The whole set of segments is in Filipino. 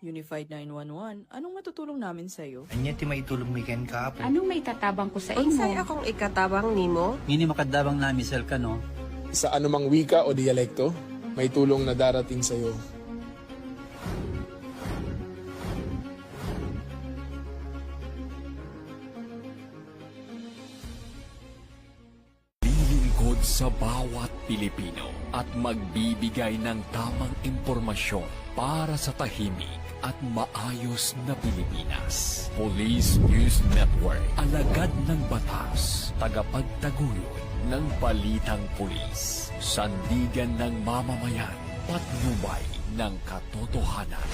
Unified 911, anong matutulong namin sa'yo? Anya ti maitulong miken ka po. Anong may tatabang ko sa Unsay imo? akong ikatabang nimo? Ngini makadabang namisel ka no. Sa anumang wika o dialekto, may tulong na darating sa iyo. Lilingkod sa bawat Pilipino at magbibigay ng tamang impormasyon para sa tahimik at maayos na Pilipinas. Police News Network, alagad ng batas, tagapagtaguyod ng balitang pulis, sandigan ng mamamayan, patnubay ng katotohanan.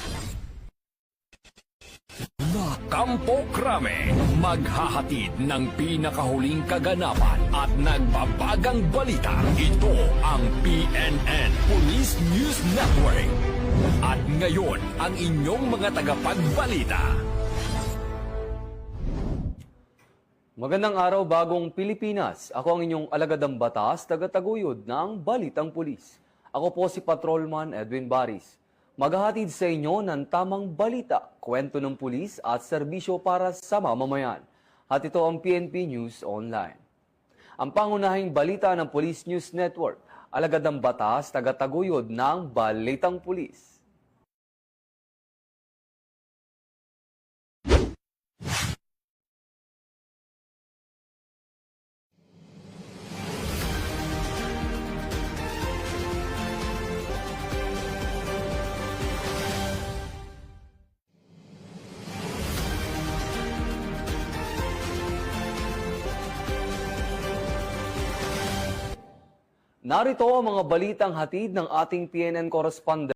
Na Kampo Krame, maghahatid ng pinakahuling kaganapan at nagbabagang balita. Ito ang PNN Police News Network. At ngayon, ang inyong mga tagapagbalita. Magandang araw, bagong Pilipinas. Ako ang inyong alagadang batas, tagataguyod ng Balitang Pulis. Ako po si Patrolman Edwin Baris. Maghahatid sa inyo ng tamang balita, kwento ng pulis at serbisyo para sa mamamayan. At ito ang PNP News Online. Ang pangunahing balita ng Police News Network, alagadang batas, tagataguyod ng Balitang Pulis. Narito ang mga balitang hatid ng ating PNN correspondent.